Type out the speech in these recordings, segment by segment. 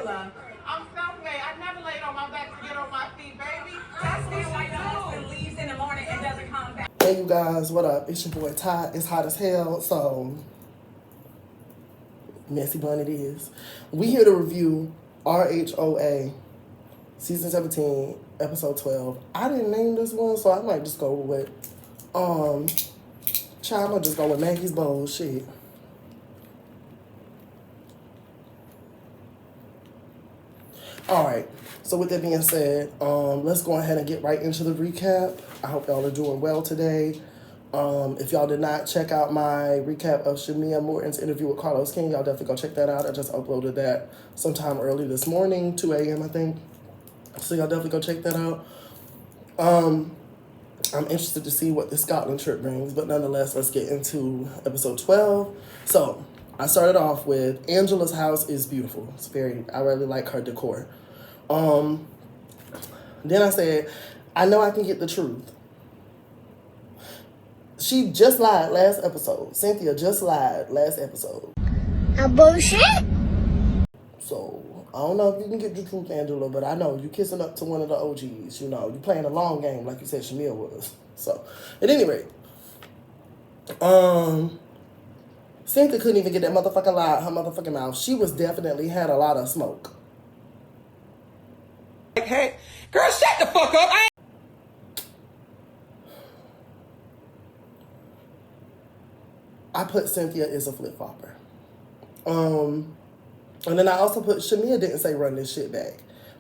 Angela. I'm self-made. I never laid on my back to get on my feet, baby. That's why your husband leaves in the morning and doesn't come back. Hey, you guys, what up? It's your boy Ty. It's hot as hell, so messy bun it is. We here to review RHOA Season 17, Episode 12. I didn't name this one, so I might just go with, child, I'll just go with Maggie's Bowl, shit. Alright, so with that being said, let's go ahead and get right into the recap. I hope y'all are doing well today. If y'all did not check out my recap of Shamia Morton's interview with Carlos King, y'all definitely go check that out. I just uploaded that sometime early this morning, 2 a.m. I think. So y'all definitely go check that out. I'm interested to see what the Scotland trip brings, but nonetheless, let's get into episode 12. So I started off with Angela's house is beautiful. I really like her decor. Then I said, I know I can get the truth. She just lied last episode. Cynthia just lied last episode. A bullshit? So I don't know if you can get the truth, Angela, but I know you kissing up to one of the OGs. You know, you playing a long game like you said Shamia was. So at any rate, Cynthia couldn't even get that motherfucking lie out her motherfucking mouth. She was definitely had a lot of smoke. Like, hey, girl, shut the fuck up. I put Cynthia is a flip-flopper. And then I also put Shamia didn't say run this shit back.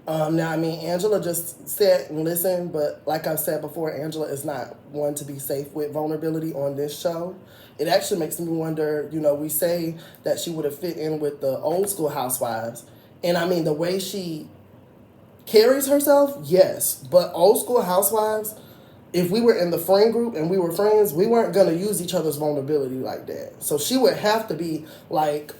Now, I mean, Angela just sat and listened, but like I've said before, Angela is not one to be safe with vulnerability on this show. It actually makes me wonder, you know, we say that she would have fit in with the old school housewives. And I mean, the way she carries herself, yes. But old school housewives, if we were in the friend group and we were friends, we weren't going to use each other's vulnerability like that. So she would have to be like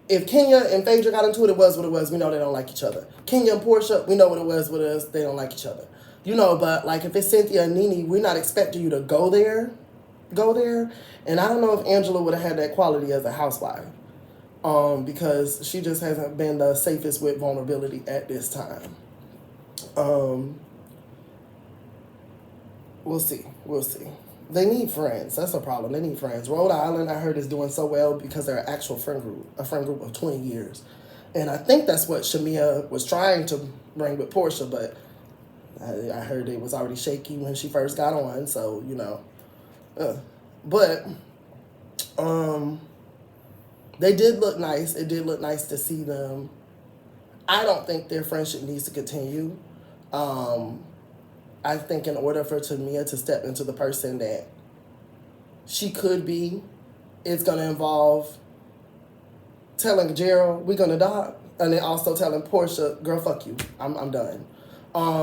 if Kenya and Phaedra got into it, it was what it was. We know they don't like each other. Kenya and Portia, we know what it was. They don't like each other. You know, but like if it's Cynthia and Nene, we're not expecting you to go there. And I don't know if Angela would have had that quality as a housewife. Because she just hasn't been the safest with vulnerability at this time. We'll see. They need friends. That's a problem. They need friends. Rhode Island, I heard, is doing so well because they're an actual friend group, a friend group of 20 years. And I think that's what Shamia was trying to bring with Portia, but I heard it was already shaky when she first got on, so, you know. But they did look nice. It did look nice to see them. I don't think their friendship needs to continue. I think in order for Tamia to step into the person that she could be, it's going to involve telling Gerald, we're going to die, and then also telling Portia, girl, fuck you, I'm done.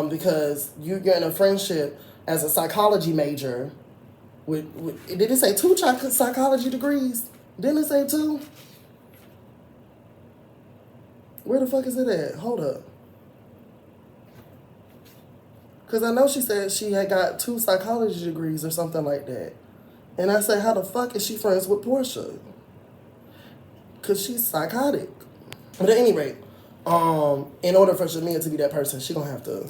Because you're in a friendship as a psychology major with did it say 2 psychology degrees? Didn't it say 2? Where the fuck is it at? Hold up. Because I know she said she had got 2 psychology degrees or something like that. And I said, how the fuck is she friends with Portia? Because she's psychotic. But at any rate, in order for Shamia to be that person, she gonna have to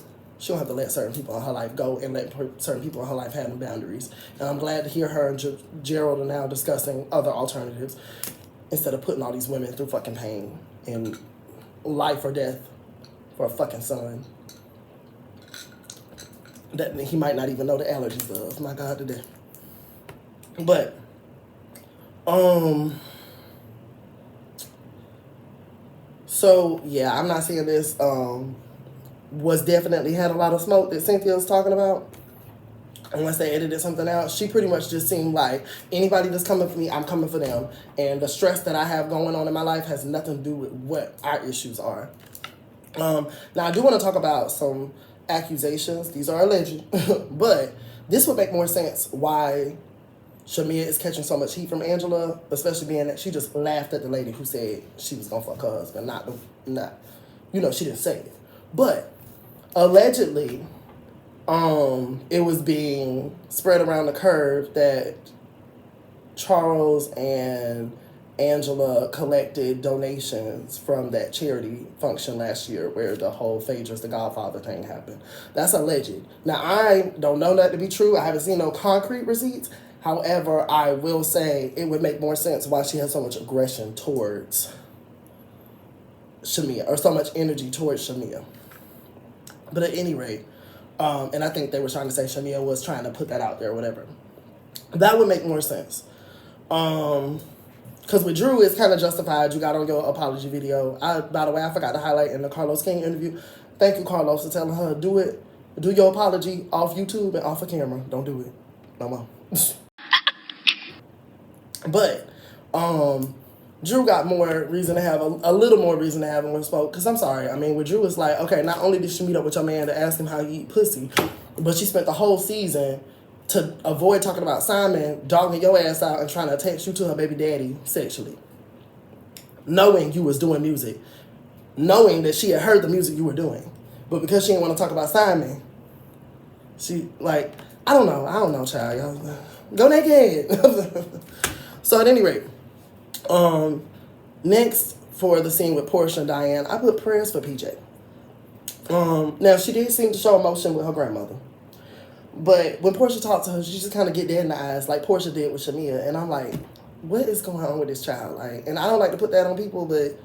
let certain people in her life go and let certain people in her life have them boundaries. And I'm glad to hear her and Gerald are now discussing other alternatives instead of putting all these women through fucking pain and life or death for a fucking son that he might not even know the allergies of. My God, today. But, so, yeah, I'm not saying this, was definitely had a lot of smoke that Cynthia was talking about. Unless they edited something out, she pretty much just seemed like anybody that's coming for me, I'm coming for them. And the stress that I have going on in my life has nothing to do with what our issues are. Now, I do want to talk about some accusations. These are alleged. But this would make more sense why Shamia is catching so much heat from Angela, especially being that she just laughed at the lady who said she was going to fuck her husband. Not, you know, she didn't say it. But allegedly, it was being spread around the curve that Charles and Angela collected donations from that charity function last year where the whole Phaedrus the Godfather thing happened. That's alleged. Now, I don't know that to be true. I haven't seen no concrete receipts. However, I will say it would make more sense why she has so much aggression towards Shamia, or so much energy towards Shamia. But at any rate, and I think they were trying to say Shamia was trying to put that out there or whatever. That would make more sense. Because with Drew, it's kind of justified. You got on your apology video. By the way, I forgot to highlight in the Carlos King interview. Thank you, Carlos, for telling her, do your apology off YouTube and off of camera. Don't do it no more. But Drew got more reason to have a little more reason to have him with smoke. Because I'm sorry. I mean, with Drew, it's like, okay, not only did she meet up with your man to ask him how he eat pussy, but she spent the whole season to avoid talking about Simon dogging your ass out and trying to attach you to her baby daddy sexually. Knowing you was doing music. Knowing that she had heard the music you were doing. But because she didn't want to talk about Simon, she, like, I don't know, child. Y'all. Go naked. So at any rate, next for the scene with Portia and Diane, I put prayers for PJ. Now, she did seem to show emotion with her grandmother. But when Portia talked to her, she just kind of get dead in the eyes, like Portia did with Shamia. And I'm like, what is going on with this child? Like, and I don't like to put that on people, but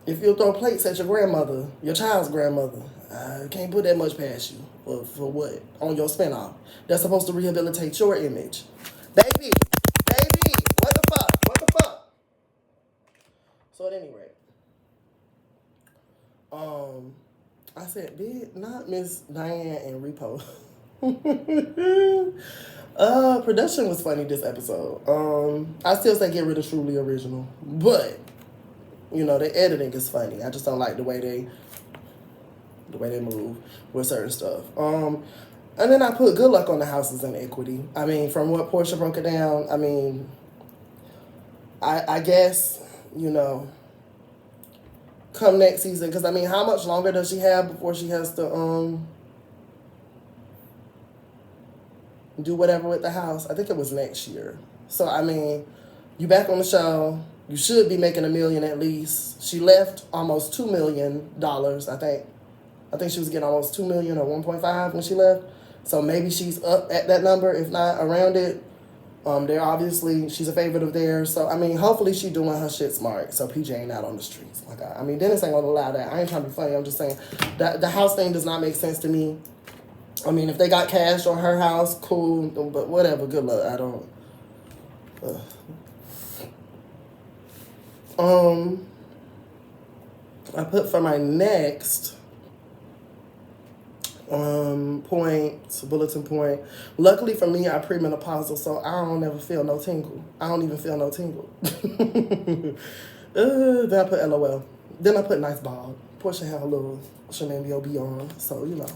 if you throw plates at your grandmother, your child's grandmother, I can't put that much past you. For what? On your spinoff. That's supposed to rehabilitate your image. Baby, what the fuck? So at any rate, I said, did not Miss Diane and Repo. Production was funny this episode. I still say get rid of Truly Original, but you know, the editing is funny. I just don't like the way they move with certain stuff. And then I put good luck on the houses in equity. I mean, from what Portia broke it down, I mean, I guess, you know, come next season, because I mean, how much longer does she have before she has to do whatever with the house? I think it was next year. So I mean, you back on the show, you should be making $1 million at least. She left almost $2 million, I think she was getting almost $2 million or 1.5 when she left. So maybe she's up at that number, if not around it. They're obviously, she's a favorite of theirs. So, I mean, hopefully she doing her shit smart. So PJ ain't out on the streets. My God. I mean, Dennis ain't gonna allow that. I ain't trying to be funny. I'm just saying that the house thing does not make sense to me. I mean, if they got cash on her house, cool. But whatever, good luck. I don't. I put for my next bulletin point. Luckily for me, I'm premenopausal, so I don't ever feel no tingle. I don't even feel no tingle. Then I put LOL. Then I put nice bald. Portia had a little shenanigans be on, so you know.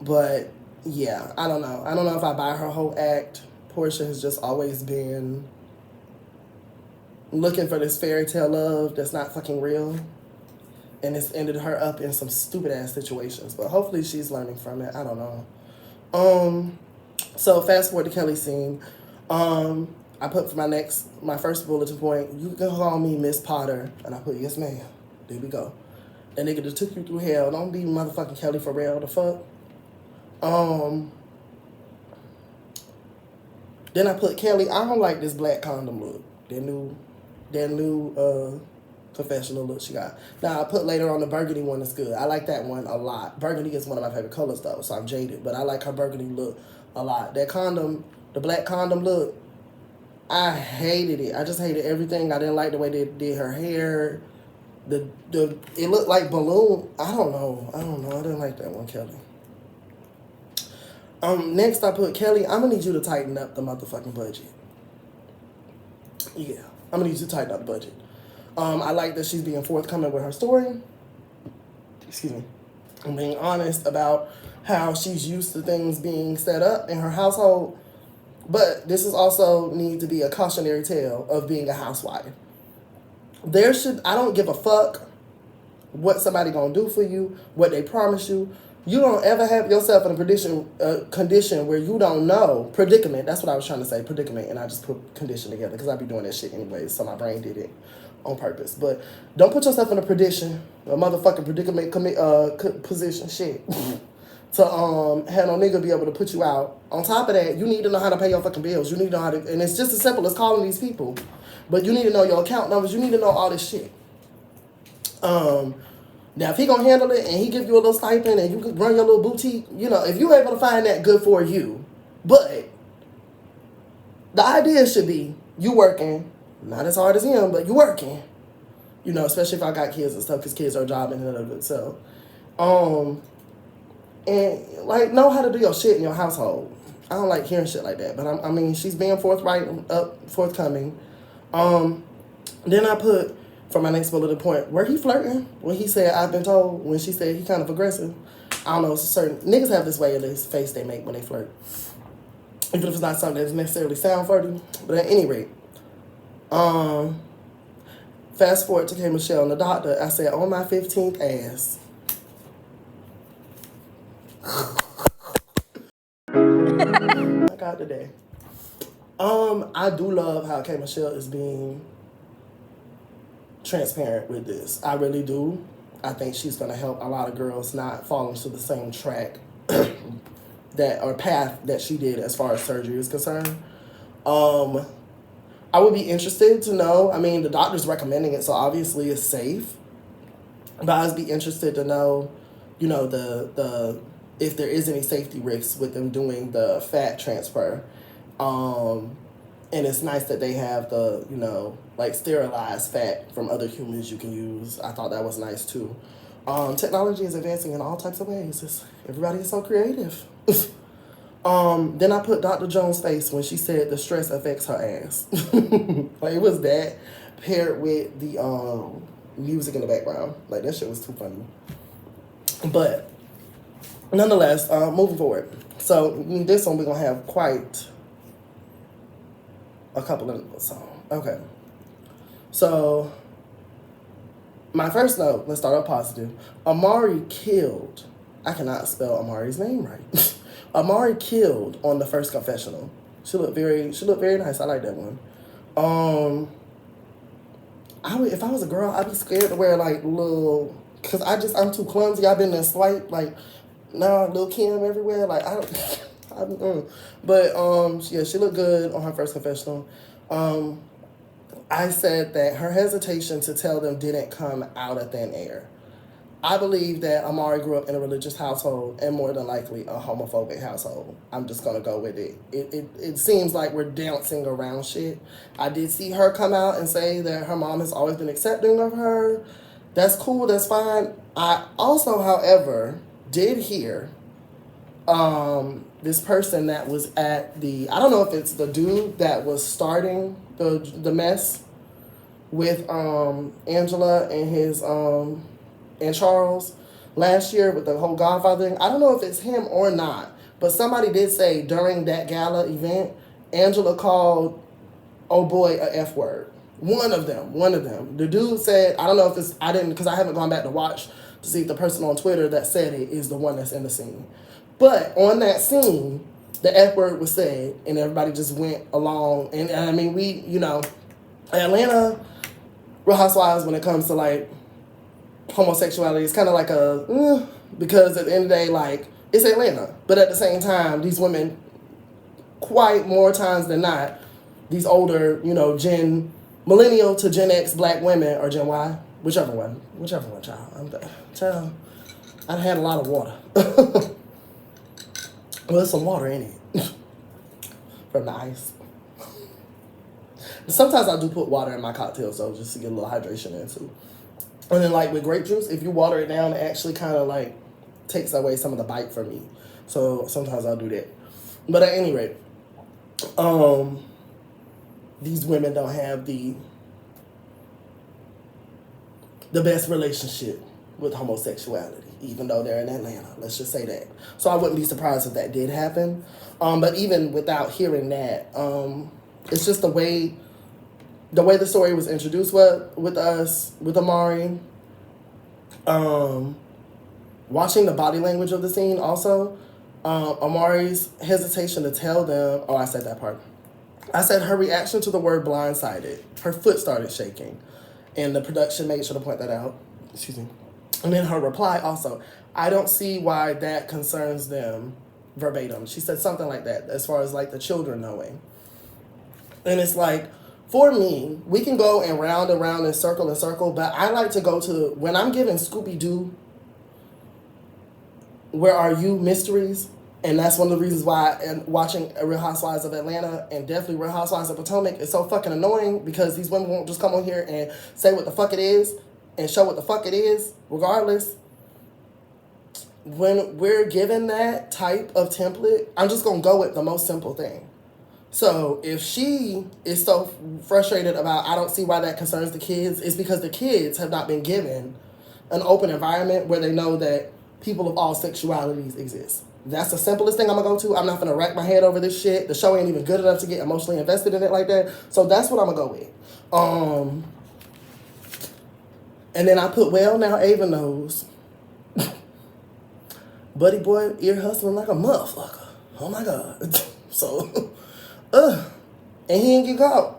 But yeah, I don't know. I don't know if I buy her whole act. Portia has just always been looking for this fairy tale love that's not fucking real. And it's ended her up in some stupid ass situations. But hopefully she's learning from it. I don't know. So fast forward to Kelly's scene. I put for my first bulletin point, you can call me Miss Potter. And I put, yes ma'am. There we go. That nigga just took you through hell. Don't be motherfucking Kelly for real. The fuck? Then I put Kelly, I don't like this black condom look. That new confessional look she got. Now I put later on the burgundy one is good. I like that one a lot. Burgundy is one of my favorite colors though, so I'm jaded. But I like her burgundy look a lot. That condom, the black condom look, I hated it. I just hated everything. I didn't like the way they did her hair. It looked like balloon. I don't know. I didn't like that one, Kelly. Next I put Kelly, I'm gonna need you to tighten up the motherfucking budget. Yeah, I'm gonna need you to tighten up the budget. I like that she's being forthcoming with her story. Excuse me. I'm being honest about how she's used to things being set up in her household. But this is also need to be a cautionary tale of being a housewife. I don't give a fuck what somebody gonna do for you, what they promise you. You don't ever have yourself in a condition where you don't know. Predicament. That's what I was trying to say. Predicament. And I just put condition together because I be doing that shit anyway. So my brain did it on purpose. But don't put yourself in a prediction, a motherfucking predicament position. Shit. To have no nigga be able to put you out. On top of that, you need to know how to pay your fucking bills. You need to know how to, and it's just as simple as calling these people. But you need to know your account numbers. You need to know all this shit. Now, if he gonna handle it and he give you a little stipend and you can run your little boutique, you know, if you able to find that, good for you. But the idea should be you working, not as hard as him, but you working. You know, especially if I got kids and stuff, because kids are a job in and of itself. And like know how to do your shit in your household. I don't like hearing shit like that, but I mean, she's being forthcoming. Then I put. For my next bullet point, were he flirting when he said, I've been told, when she said he kind of aggressive? I don't know, certain niggas have this way of this face they make when they flirt. Even if it's not something that necessarily sound flirty. But at any rate, fast forward to K. Michelle and the doctor, I said, on my 15th ass. I got today. I do love how K. Michelle is being transparent with this. I really do. I think she's going to help a lot of girls not fall into the same track or path that she did as far as surgery is concerned. I would be interested to know. I mean, the doctor's recommending it, so obviously it's safe. But I'd be interested to know, you know, the if there is any safety risks with them doing the fat transfer. And it's nice that they have the, you know, like sterilized fat from other humans you can use. I thought that was nice too. Technology is advancing in all types of ways. Everybody is so creative. Then I put Dr. Jones' face when she said the stress affects her ass. Like it was that paired with the music in the background. Like that shit was too funny. But nonetheless, moving forward. So this one we're gonna have quite a couple of songs. Okay. So, my first note, let's start off positive. Amari killed. I cannot spell Amari's name right. Amari killed on the first confessional. She looked very nice. I like that one. If I was a girl, I'd be scared to wear like little, cause I'm too clumsy. I've been in swipe like, now little Kim everywhere. Like I don't. But yeah, she looked good on her first confessional. I said that her hesitation to tell them didn't come out of thin air. I believe that Amari grew up in a religious household and more than likely a homophobic household. I'm just gonna go with it. It seems like we're dancing around shit. I did see her come out and say that her mom has always been accepting of her. That's cool, that's fine. I also, however, did hear this person that was at I don't know if it's the dude that was starting the mess with Angela and his and Charles last year with the whole Godfather thing. I don't know if it's him or not, but somebody did say during that gala event, Angela called oh boy a F word. One of them. The dude said, I don't know if because I haven't gone back to watch to see if the person on Twitter that said it is the one that's in the scene. But on that scene, the F word was said, and everybody just went along. And I mean, we, you know, Atlanta Real Housewives, when it comes to like homosexuality, it's kind of like because at the end of the day, like, it's Atlanta. But at the same time, these women, quite more times than not, these older, you know, millennial to Gen X black women, or Gen Y, whichever one, child. I had a lot of water. Well, there's some water in it from the ice. Sometimes I do put water in my cocktails, though, just to get a little hydration in, too. And then, like, with grape juice, if you water it down, it actually kind of, like, takes away some of the bite from me. So sometimes I'll do that. But at any rate, these women don't have the best relationship with homosexuality, even though they're in Atlanta. Let's just say that. So I wouldn't be surprised if that did happen. But even without hearing that, it's just the way the story was introduced with us, with Amari. Watching the body language of the scene also, Amari's hesitation to tell them, oh, I said that part. I said her reaction to the word blindsided. Her foot started shaking. And the production made sure to point that out. Excuse me. And then her reply also, I don't see why that concerns them verbatim. She said something like that as far as like the children knowing. And it's like, for me, we can go and round and circle, but I like to go to, when I'm giving Scooby-Doo, Where Are You mysteries, and that's one of the reasons why watching Real Housewives of Atlanta and definitely Real Housewives of Potomac is so fucking annoying, because these women won't just come on here and say what the fuck it is and show what the fuck it is, regardless. When we're given that type of template, I'm just going to go with the most simple thing. So if she is so frustrated about, I don't see why that concerns the kids, it's because the kids have not been given an open environment where they know that people of all sexualities exist. That's the simplest thing I'm going to go to. I'm not going to rack my head over this shit. The show ain't even good enough to get emotionally invested in it like that. So that's what I'm going to go with. And then I put, well, now Ava knows. Buddy boy ear hustling like a motherfucker. Oh my God. So, and he didn't get caught.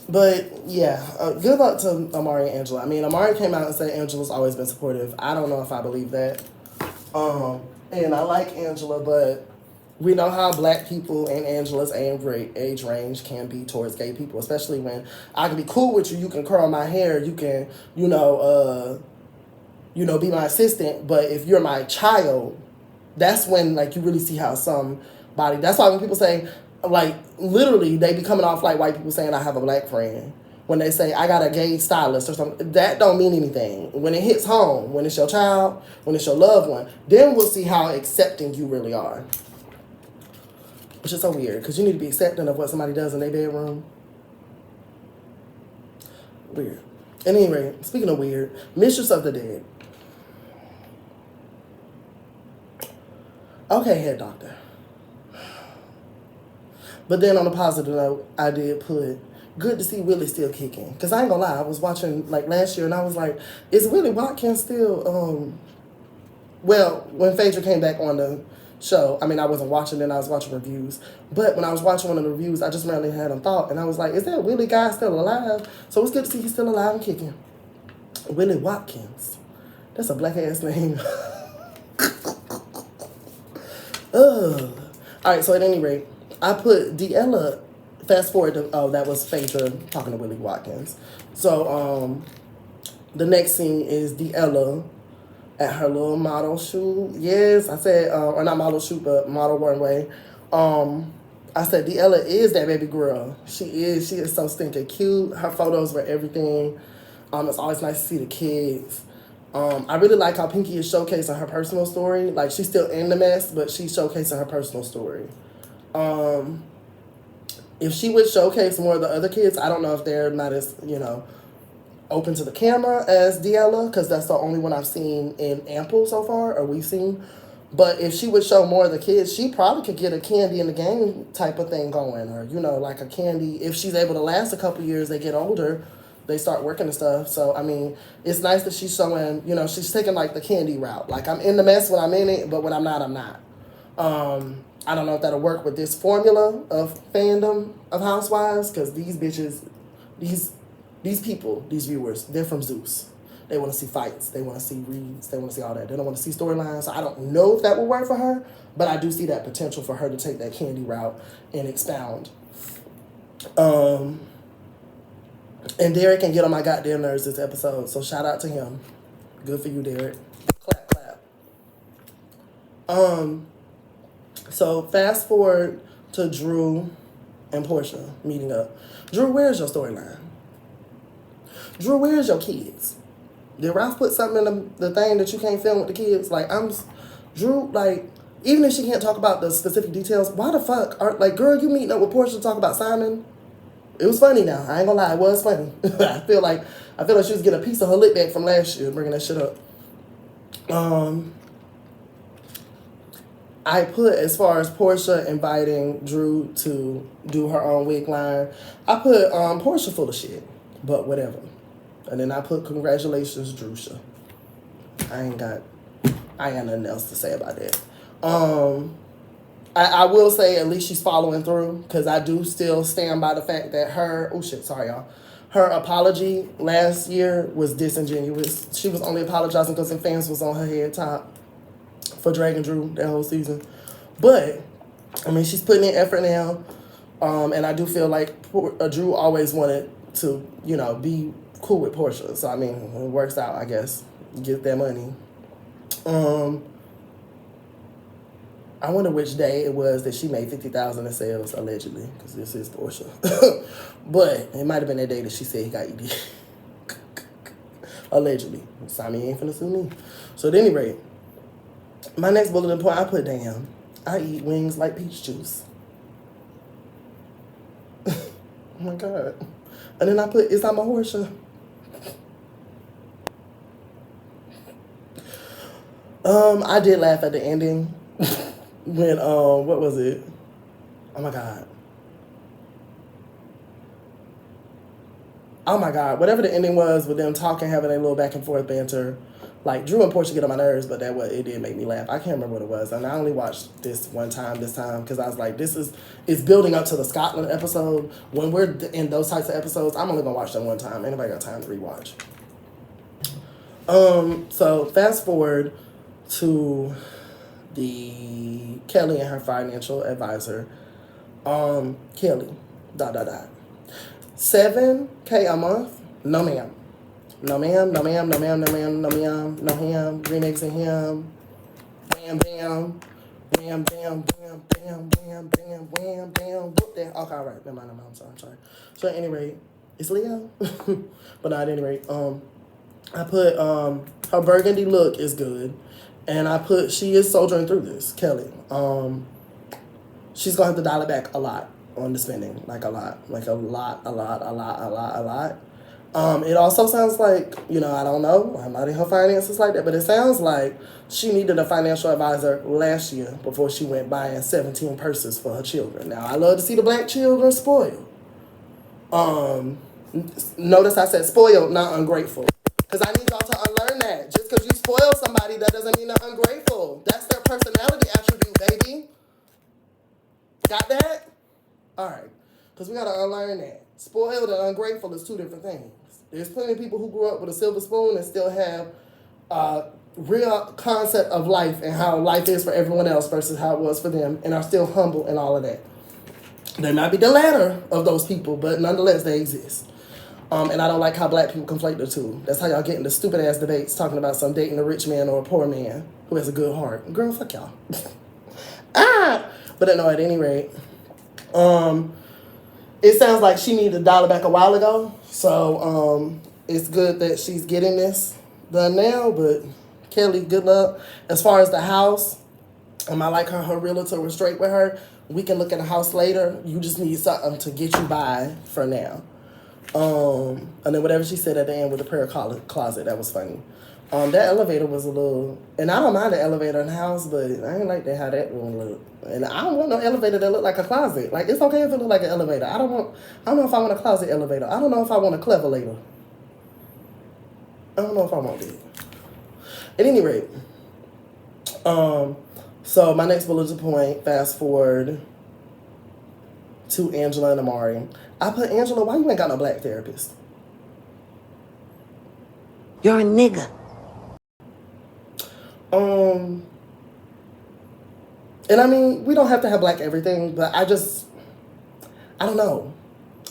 But yeah, good luck to Amari and Angela. I mean, Amari came out and said Angela's always been supportive. I don't know if I believe that. And I like Angela, but we know how black people and Angela's age range can be towards gay people, especially when I can be cool with you. You can curl my hair. You can, be my assistant. But if you're my child, that's when, like, you really see how somebody, that's why when people say, like, literally, they be coming off like white people saying I have a black friend. When they say I got a gay stylist or something, that don't mean anything. When it hits home, when it's your child, when it's your loved one, then we'll see how accepting you really are. Which is so weird, because you need to be accepting of what somebody does in their bedroom. Weird. And anyway, speaking of weird, Mistress of the Dead. Okay, head doctor. But then on a positive note, I did put, good to see Willie still kicking. Because I ain't gonna lie, I was watching like last year and I was like, is Willie Watkins still, well, when Phaedra came back on the show, I mean, I wasn't watching it, I was watching reviews. But when I was watching one of the reviews, I just randomly had a thought and I was like, is that Willie guy still alive? So it's good to see he's still alive and kicking. Willie Watkins. That's a black ass name. Ugh. Alright, so at any rate, I put D'Ella, fast forward to, oh, that was Phaedra talking to Willie Watkins. So, the next scene is D'Ella at her little model shoot. Yes, I said, or not model shoot, but model runway. I said D'Ella is that baby girl. She is so stinking cute. Her photos were everything. It's always nice to see the kids. I really like how Pinky is showcasing her personal story. Like, she's still in the mess, but she's showcasing her personal story. If she would showcase more of the other kids, I don't know if they're not as, open to the camera as D'Ella, because that's the only one I've seen in Ample so far, or we've seen. But if she would show more of the kids, she probably could get a Candy in the Game type of thing going, or, like a Candy. If she's able to last a couple years, they get older, they start working and stuff. So, I mean, it's nice that she's showing, she's taking, like, the Candy route. Like, I'm in the mess when I'm in it, but when I'm not, I'm not. I don't know if that'll work with this formula of fandom of Housewives, because these bitches, these people, these viewers, they're from Zeus. They want to see fights. They want to see reads. They want to see all that. They don't want to see storylines. So I don't know if that will work for her, but I do see that potential for her to take that Candy route and expound. And Derek can get on my goddamn nerves this episode, so shout out to him. Good for you, Derek. Clap, clap. So fast forward to Drew and Portia meeting up. Drew, where's your storyline? Drew, where's your kids? Did Ralph put something in the thing that you can't film with the kids? Like, Drew, like, even if she can't talk about the specific details, why the fuck girl, you meeting up with Portia to talk about Simon? It was funny now. I ain't gonna lie, it was funny. I feel like she was getting a piece of her lip back from last year, bringing that shit up. I put, as far as Portia inviting Drew to do her own wig line, I put Portia full of shit, but whatever. And then I put congratulations, Drusha. I ain't got nothing else to say about that. I will say at least she's following through, because I do still stand by the fact that her apology last year was disingenuous. She was only apologizing because the fans was on her head top for dragging Drew that whole season. But I mean, she's putting in effort now, and I do feel like Drew always wanted to, be cool with Portia. So I mean, when it works out, I guess get that money. I wonder which day it was that she made 50,000 in sales, allegedly, because this is Portia. But it might have been that day that she said he got ED. Allegedly. Simon ain't finna sue me. So at any rate, my next bulletin point, I put down, I eat wings like peach juice. Oh my God. And then I put, it's I'm a Horsea. I did laugh at the ending. When, what was it? Oh my God. Oh my God. Whatever the ending was with them talking, having a little back and forth banter. Like, Drew and Portia get on my nerves, but it did make me laugh. I can't remember what it was. And I only watched this one time this time, because I was like, it's building up to the Scotland episode. When we're in those types of episodes, I'm only going to watch them one time. Anybody got time to rewatch? So fast forward to the Kelly and her financial advisor. Kelly, ... $7K a month? No ma'am. No ma'am, no ma'am, no ma'am, no ma'am, no ma'am, no ham, green eggs and ham. Bam, bam. Bam, bam, bam, bam, bam, bam, bam, bam. Whoop that. Okay, all right. Never mind, I'm sorry. So at any rate, it's Leo. But not at any rate, I put her burgundy look is good. And I put, she is soldiering through this, Kelly. She's going to have to dial it back a lot on the spending. Like a lot. It also sounds like, I don't know. I'm not in her finances like that. But it sounds like she needed a financial advisor last year before she went buying 17 purses for her children. Now, I love to see the black children spoiled. Notice I said spoiled, not ungrateful. Because I need y'all to unlearn that. Just because you spoil somebody, that doesn't mean they're ungrateful. That's their personality attribute, baby. Got that? All right. Because we got to unlearn that. Spoiled and ungrateful is two different things. There's plenty of people who grew up with a silver spoon and still have a real concept of life and how life is for everyone else versus how it was for them, and are still humble and all of that. They might be the latter of those people, but nonetheless, they exist. And I don't like how black people conflate the two. That's how y'all get into stupid-ass debates talking about some dating a rich man or a poor man who has a good heart. Girl, fuck y'all. But no, at any rate, it sounds like she needed $1 back a while ago. So it's good that she's getting this done now. But Kelly, good luck. As far as the house, I like her realtor was straight with her. We can look at a house later. You just need something to get you by for now. And then whatever she said at the end with the prayer closet, that was funny. That elevator was a little, and I don't mind the elevator in the house, but I ain't like that how that one look. And I don't want no elevator that look like a closet. Like, it's okay if it look like an elevator. I don't know if I want a closet elevator. I don't know if I want a clevelator. I don't know if I want that. At any rate, so my next bullet point, fast forward to Angela and Amari. I put, Angela, why you ain't got no black therapist? You're a nigga. And I mean, we don't have to have black everything, but I don't know.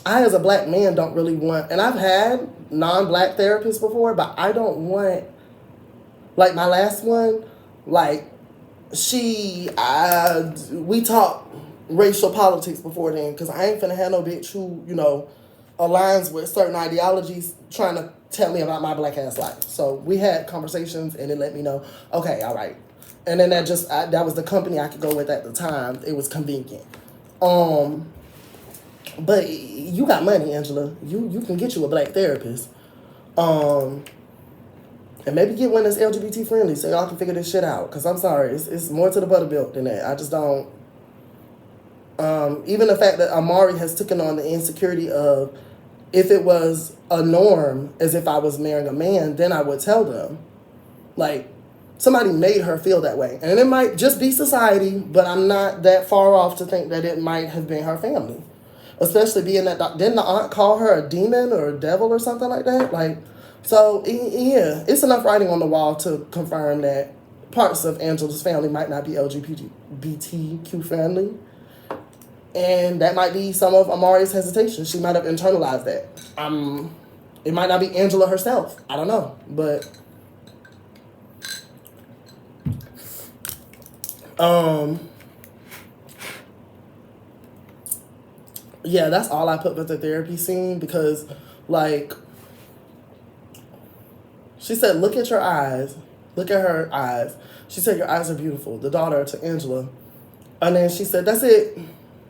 I, as a black man, don't really want, and I've had non-black therapists before, but I don't want, like my last one, like, we talked racial politics before then, because I ain't finna have no bitch who, aligns with certain ideologies trying to tell me about my black ass life. So we had conversations, and it let me know, okay, all right. And then that was the company I could go with at the time. It was convenient. But you got money, Angela. You can get you a black therapist. And maybe get one that's LGBT friendly so y'all can figure this shit out. Because I'm sorry, it's more to the buttermilk than that. I just don't. Even the fact that Amari has taken on the insecurity of, if it was a norm as if I was marrying a man, then I would tell them. Like, somebody made her feel that way. And it might just be society, but I'm not that far off to think that it might have been her family. Especially being that, didn't the aunt call her a demon or a devil or something like that? Like, so, yeah, it's enough writing on the wall to confirm that parts of Angela's family might not be LGBTQ friendly. And that might be some of Amari's hesitation. She might have internalized that. It might not be Angela herself. I don't know. But yeah, that's all I put with the therapy scene because, like, she said, look at your eyes. Look at her eyes. She said, your eyes are beautiful. The daughter to Angela. And then she said, that's it.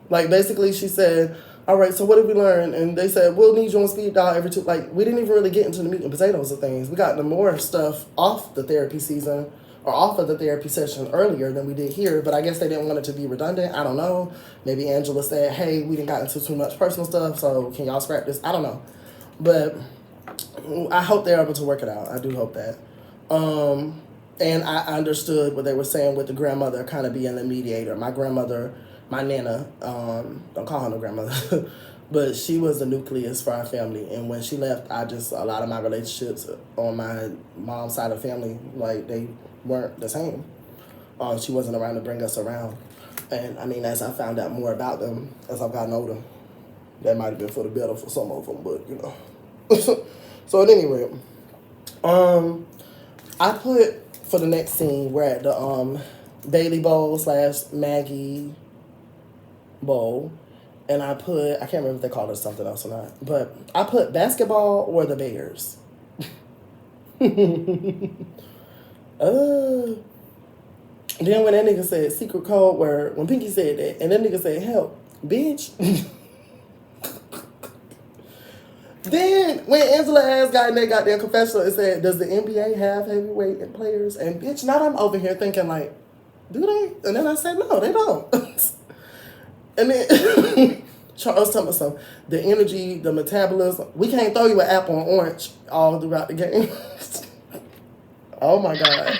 Like, basically, she said, all right, so what did we learn? And they said, we'll need you on speed dial every 2. Like, we didn't even really get into the meat and potatoes of things. We got the more stuff off the therapy season or off of the therapy session earlier than we did here. But I guess they didn't want it to be redundant. I don't know. Maybe Angela said, hey, we didn't got into too much personal stuff, so can y'all scrap this? I don't know. But I hope they're able to work it out. I do hope that. And I understood what they were saying with the grandmother kind of being the mediator. My grandmother, my Nana, don't call her no grandmother, but she was the nucleus for our family. And when she left, a lot of my relationships on my mom's side of the family, like, they weren't the same. She wasn't around to bring us around. And, I mean, as I found out more about them, as I've gotten older, that might have been for the better for some of them, but, you know. So, at any rate, I put, for the next scene, we're at the Bailey Bowl / Maggie Bowl. And I can't remember if they called it something else or not, but I put basketball or the Bears. Then when that nigga said secret code word, when Pinky said that, and that nigga said help, bitch. Then when Angela asked got in that goddamn confessional and said, does the NBA have heavyweight players? And bitch, now I'm over here thinking like, do they? And then I said, no, they don't. And then Charles told me something. The energy, the metabolism, we can't throw you an apple and orange all throughout the game. Oh my God.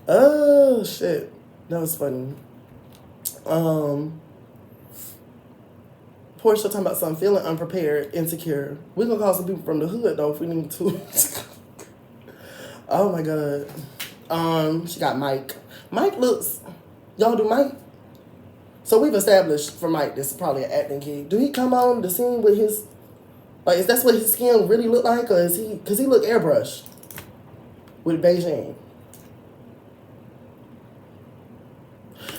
Oh shit. That was funny. Portia talking about something, feeling unprepared, insecure. We're gonna call some people from the hood though if we need to. Oh my God. She got Mike. Mike looks, y'all do Mike? So we've established for Mike, this is probably an acting gig. Do he come on the scene with his, like, is that what his skin really look like? Or is he, because he look airbrushed with Beijing.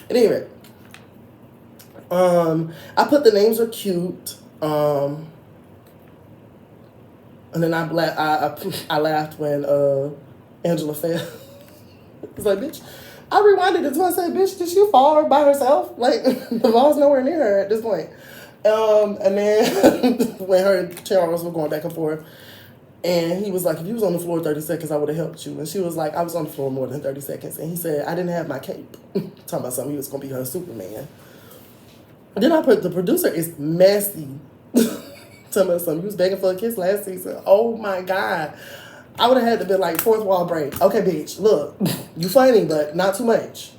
Anyway, I put the names are cute. And then I laughed when Angela fell. It's like, bitch, I rewinded it to I said, bitch, did she fall by herself? Like, the ball's nowhere near her at this point. And then when her and Charles were going back and forth, and he was like, if you was on the floor 30 seconds, I would have helped you. And she was like, I was on the floor more than 30 seconds. And he said, I didn't have my cape. Talking about something, he was going to be her Superman. And then I put, the producer is messy. Talking about something, he was begging for a kiss last season. Oh my God. I would have had to be like, fourth wall break. Okay, bitch, look, you funny, but not too much.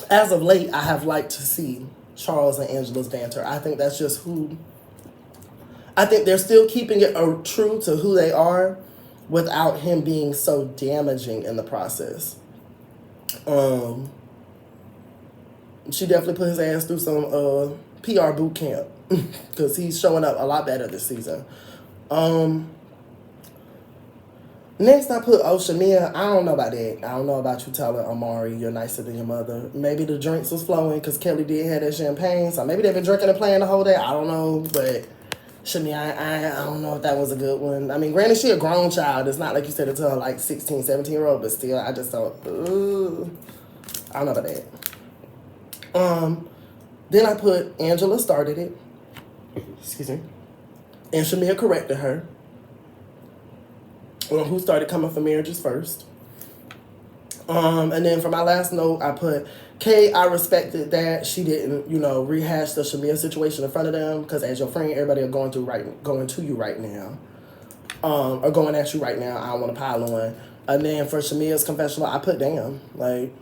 As of late, I have liked to see Charles and Angela's banter. I think that's just who, I think they're still keeping it true to who they are without him being so damaging in the process. She definitely put his ass through some PR boot camp because he's showing up a lot better this season. Next I put Shamia. I don't know about that. I don't know about you telling Amari you're nicer than your mother. Maybe the drinks was flowing because Kelly did have that champagne. So maybe they've been drinking and playing the whole day. I don't know. But Shamia, I don't know if that was a good one. I mean, granted, she a grown child. It's not like you said it to her like 16, 17-year-old. But still, I just thought, ooh, I don't know about that. Then I put Angela started it. Excuse me. And Shamia corrected her on who started coming for marriages first. And then for my last note, I put, Kay, I respected that she didn't, rehash the Shamia situation in front of them because as your friend, everybody are going to you right now. are going at you right now. I don't want to pile on. And then for Shamia's confessional, I put damn. Like,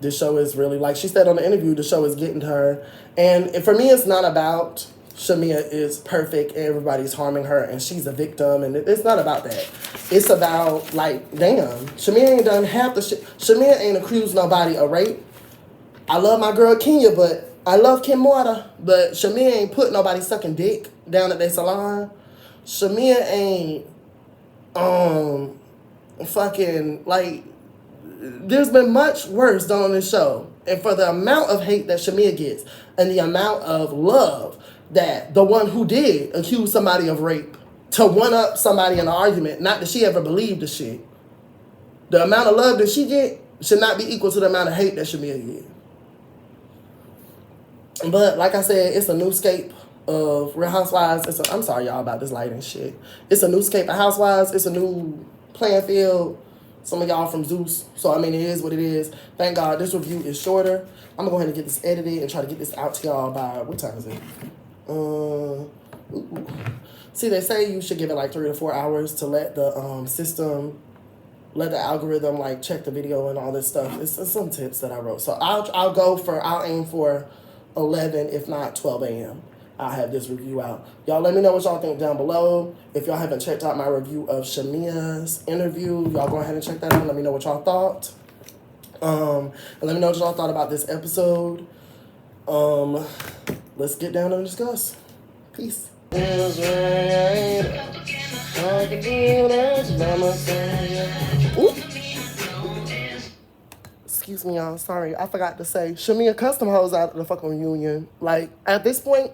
this show is really, like she said on the interview, the show is getting to her. And for me, it's not about Shamia is perfect and everybody's harming her and she's a victim. And it's not about that. It's about, like, damn, Shamia ain't done half the shit. Shamia ain't accused nobody of rape. I love my girl Kenya, but I love Kim Morta. But Shamia ain't put nobody sucking dick down at their salon. Shamia ain't, fucking, like, there's been much worse done on this show. And for the amount of hate that Shamia gets and the amount of love that the one who did accuse somebody of rape to one-up somebody in an argument, not that she ever believed the shit, the amount of love that she get should not be equal to the amount of hate that Shamia get. But like I said, it's a new scape of Real Housewives. I'm sorry, y'all, about this lighting shit. It's a new scape of Housewives. It's a new playing field. Some of y'all from Zeus. So, I mean, it is what it is. Thank God this review is shorter. I'm going to go ahead and get this edited and try to get this out to y'all by, what time is it? See, they say you should give it like 3 to 4 hours to let the system, let the algorithm like check the video and all this stuff. It's some tips that I wrote. So I'll aim for 11, if not 12 a.m. I'll have this review out. Y'all let me know what y'all think down below. If y'all haven't checked out my review of Shamia's interview, y'all go ahead and check that out. Let me know what y'all thought. And let me know what y'all thought about this episode. Let's get down and discuss. Peace. Ooh. Excuse me, y'all. Sorry, I forgot to say. Shamia custom hoes out of the fucking reunion. Like, at this point,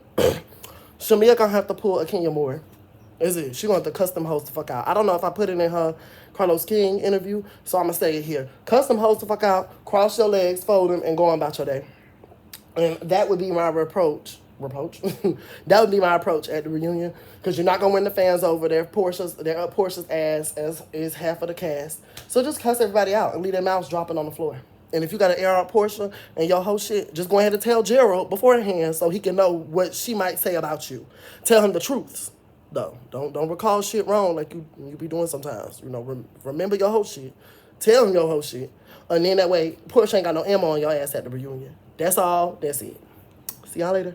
Shamia gonna have to pull a Kenya Moore. Is it? She gonna have to custom host the fuck out. I don't know if I put it in her Carlos King interview, so I'm gonna say it here. Custom host the fuck out, cross your legs, fold them, and go on about your day. And that would be my reproach. That would be my approach at the reunion, because you're not gonna win the fans over. They're up Portia's ass, as is half of the cast. So just cuss everybody out and leave their mouths dropping on the floor. And if you got to air out Portia and your whole shit, just go ahead and tell Gerald beforehand so he can know what she might say about you. Tell him the truths, though. Don't recall shit wrong like you be doing sometimes. You know, remember your whole shit. Tell him your whole shit. And then that way, Portia ain't got no ammo on your ass at the reunion. That's all. That's it. See y'all later.